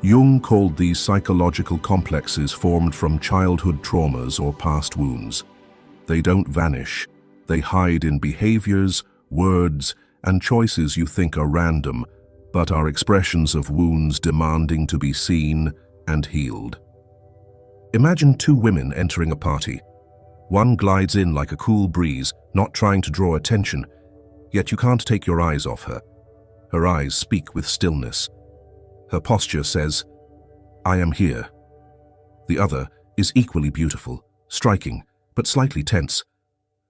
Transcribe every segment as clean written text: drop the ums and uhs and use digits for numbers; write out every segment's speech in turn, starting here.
Jung called these psychological complexes formed from childhood traumas or past wounds. They don't vanish. They hide in behaviors, words, and choices you think are random, but are expressions of wounds demanding to be seen and healed. Imagine two women entering a party. One glides in like a cool breeze, not trying to draw attention, yet you can't take your eyes off her. Her eyes speak with stillness. Her posture says, "I am here." The other is equally beautiful, striking, but slightly tense.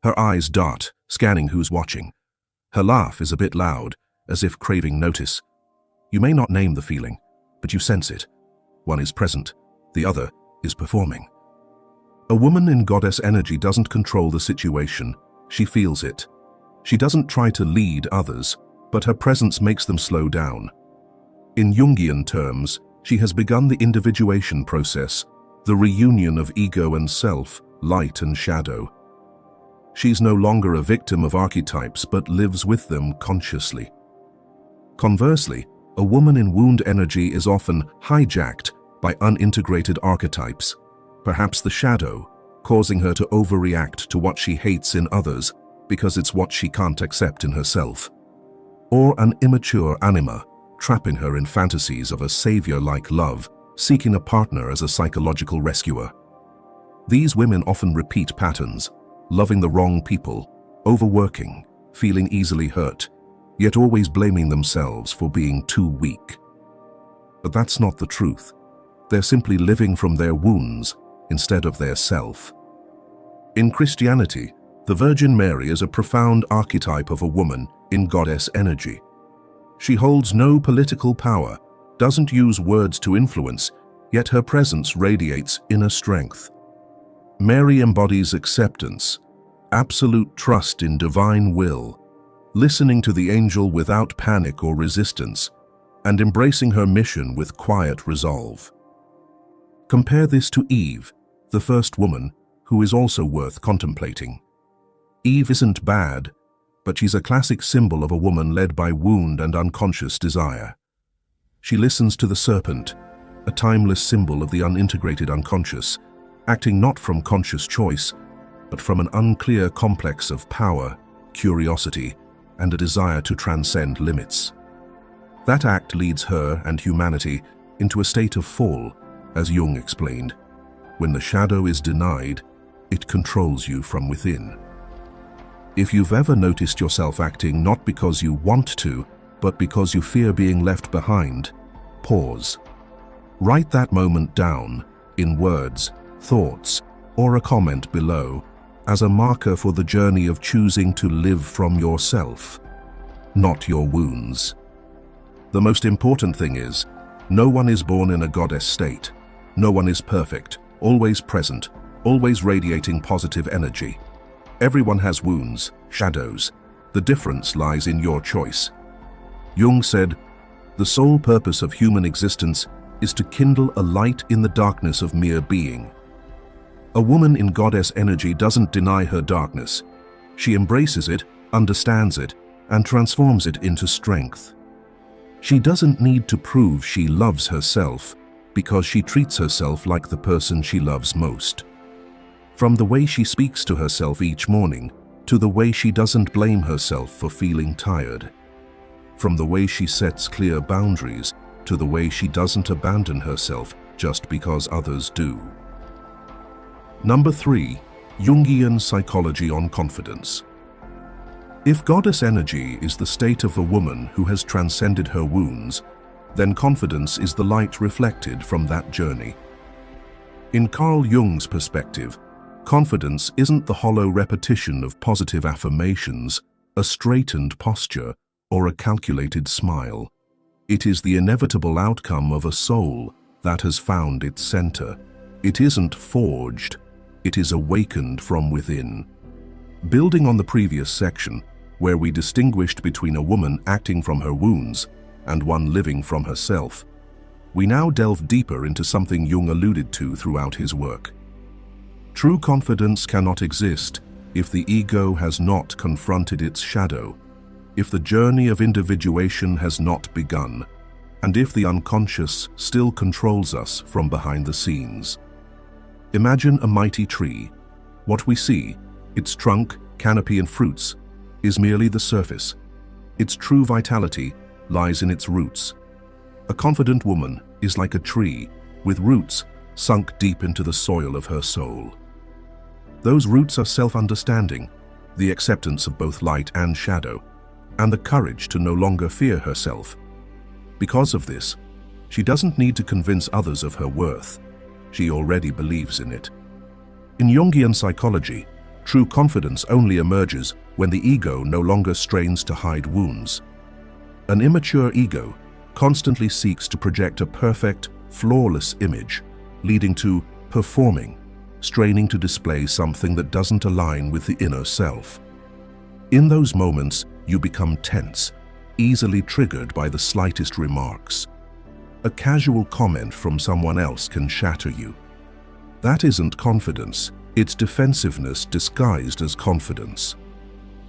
Her eyes dart, scanning who's watching. Her laugh is a bit loud, as if craving notice. You may not name the feeling, but you sense it. One is present, the other is performing. A woman in goddess energy doesn't control the situation, she feels it. She doesn't try to lead others, but her presence makes them slow down. In Jungian terms, she has begun the individuation process, the reunion of ego and self, light and shadow. She's no longer a victim of archetypes but lives with them consciously. Conversely, a woman in wound energy is often hijacked by unintegrated archetypes, perhaps the shadow, causing her to overreact to what she hates in others because it's what she can't accept in herself. Or an immature anima, trapping her in fantasies of a savior-like love, seeking a partner as a psychological rescuer. These women often repeat patterns, loving the wrong people, overworking, feeling easily hurt, yet always blaming themselves for being too weak. But that's not the truth. They're simply living from their wounds instead of their self. In Christianity, the Virgin Mary is a profound archetype of a woman in goddess energy. She holds no political power, doesn't use words to influence, yet her presence radiates inner strength. Mary embodies acceptance, absolute trust in divine will, listening to the angel without panic or resistance, and embracing her mission with quiet resolve. Compare this to Eve, the first woman, who is also worth contemplating. Eve isn't bad, but she's a classic symbol of a woman led by wound and unconscious desire. She listens to the serpent, a timeless symbol of the unintegrated unconscious, acting not from conscious choice, but from an unclear complex of power, curiosity, and a desire to transcend limits. That act leads her and humanity into a state of fall, as Jung explained. When the shadow is denied, it controls you from within. If you've ever noticed yourself acting not because you want to, but because you fear being left behind, pause. Write that moment down, in words, thoughts, or a comment below, as a marker for the journey of choosing to live from yourself, not your wounds. The most important thing is, no one is born in a goddess state. No one is perfect, always present, always radiating positive energy. Everyone has wounds, shadows. The difference lies in your choice. Jung said, "The sole purpose of human existence is to kindle a light in the darkness of mere being." A woman in goddess energy doesn't deny her darkness. She embraces it, understands it, and transforms it into strength. She doesn't need to prove she loves herself, because she treats herself like the person she loves most. From the way she speaks to herself each morning, to the way she doesn't blame herself for feeling tired. From the way she sets clear boundaries, to the way she doesn't abandon herself just because others do. Number 3. Jungian psychology on confidence. If goddess energy is the state of a woman who has transcended her wounds, then confidence is the light reflected from that journey. In Carl Jung's perspective, confidence isn't the hollow repetition of positive affirmations, a straightened posture, or a calculated smile. It is the inevitable outcome of a soul that has found its center. It isn't forged, it is awakened from within. Building on the previous section, where we distinguished between a woman acting from her wounds and one living from herself, we now delve deeper into something Jung alluded to throughout his work. True confidence cannot exist if the ego has not confronted its shadow, if the journey of individuation has not begun. and if the unconscious still controls us from behind the scenes. Imagine a mighty tree. What we see, its trunk, canopy and fruits, is merely the surface. Its true vitality lies in its roots. A confident woman is like a tree with roots sunk deep into the soil of her soul. Those roots are self-understanding, the acceptance of both light and shadow, and the courage to no longer fear herself. Because of this, she doesn't need to convince others of her worth. She already believes in it. In Jungian psychology, true confidence only emerges when the ego no longer strains to hide wounds. An immature ego constantly seeks to project a perfect, flawless image, leading to performing, straining to display something that doesn't align with the inner self. In those moments, you become tense, easily triggered by the slightest remarks. A casual comment from someone else can shatter you. That isn't confidence, it's defensiveness disguised as confidence.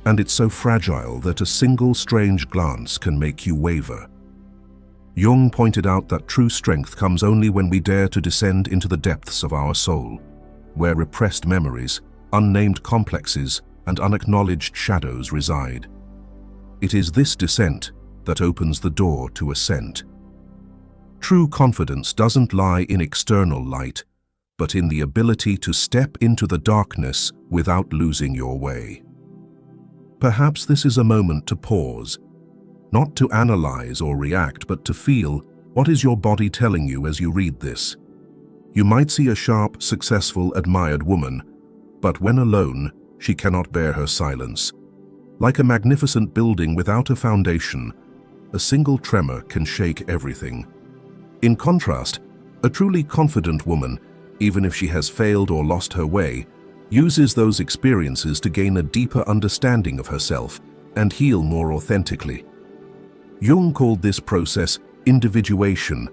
And it's so fragile that a single strange glance can make you waver. Jung pointed out that true strength comes only when we dare to descend into the depths of our soul, where repressed memories, unnamed complexes, and unacknowledged shadows reside. It is this descent that opens the door to ascent. True confidence doesn't lie in external light, but in the ability to step into the darkness without losing your way. Perhaps this is a moment to pause, not to analyze or react, but to feel what is your body telling you as you read this. You might see a sharp, successful, admired woman, but when alone, she cannot bear her silence. Like a magnificent building without a foundation, a single tremor can shake everything. In contrast, a truly confident woman, even if she has failed or lost her way, uses those experiences to gain a deeper understanding of herself and heal more authentically. Jung called this process individuation,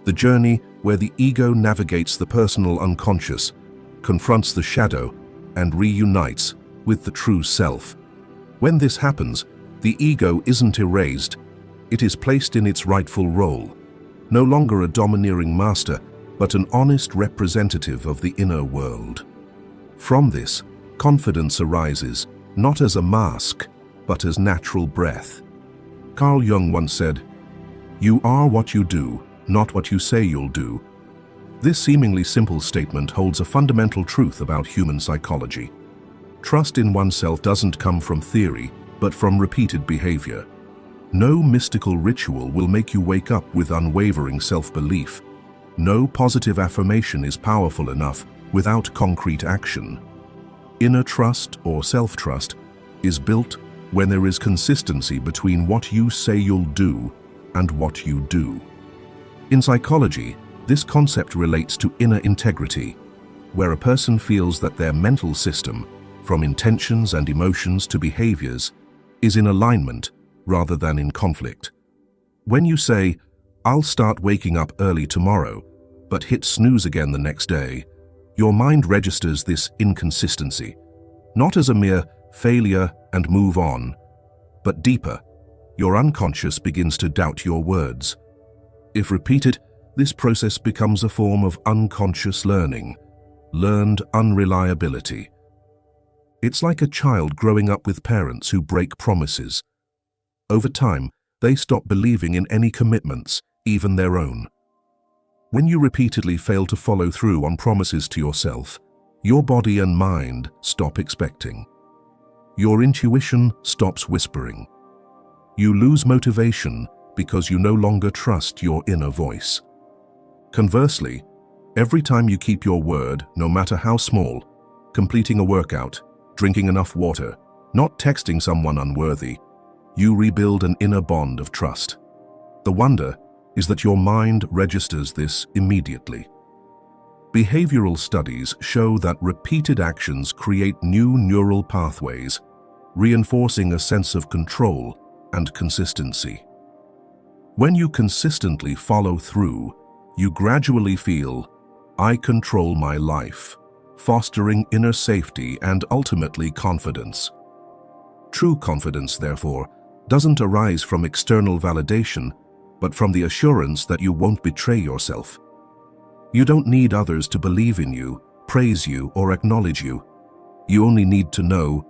the journey where the ego navigates the personal unconscious, confronts the shadow, and reunites with the true self. When this happens, the ego isn't erased, it is placed in its rightful role, no longer a domineering master, but an honest representative of the inner world. From this, confidence arises, not as a mask, but as natural breath. Carl Jung once said, "You are what you do, not what you say you'll do." This seemingly simple statement holds a fundamental truth about human psychology. Trust in oneself doesn't come from theory, but from repeated behavior. No mystical ritual will make you wake up with unwavering self-belief. No positive affirmation is powerful enough without concrete action. Inner trust or self-trust is built when there is consistency between what you say you'll do and what you do. In psychology, this concept relates to inner integrity, where a person feels that their mental system, from intentions and emotions to behaviors, is in alignment rather than in conflict. When you say, "I'll start waking up early tomorrow," but hit snooze again the next day, your mind registers this inconsistency, not as a mere failure and move on, but deeper. Your unconscious begins to doubt your words. If repeated, this process becomes a form of unconscious learning, learned unreliability. It's like a child growing up with parents who break promises. Over time, they stop believing in any commitments, even their own. When you repeatedly fail to follow through on promises to yourself, your body and mind stop expecting. Your intuition stops whispering. You lose motivation because you no longer trust your inner voice. Conversely, every time you keep your word, no matter how small, completing a workout, drinking enough water, not texting someone unworthy, you rebuild an inner bond of trust. The wonder is that your mind registers this immediately. Behavioral studies show that repeated actions create new neural pathways, reinforcing a sense of control and consistency. When you consistently follow through, you gradually feel, "I control my life," fostering inner safety and ultimately confidence. True confidence, therefore, doesn't arise from external validation, but from the assurance that you won't betray yourself. You don't need others to believe in you, praise you, or acknowledge you. You only need to know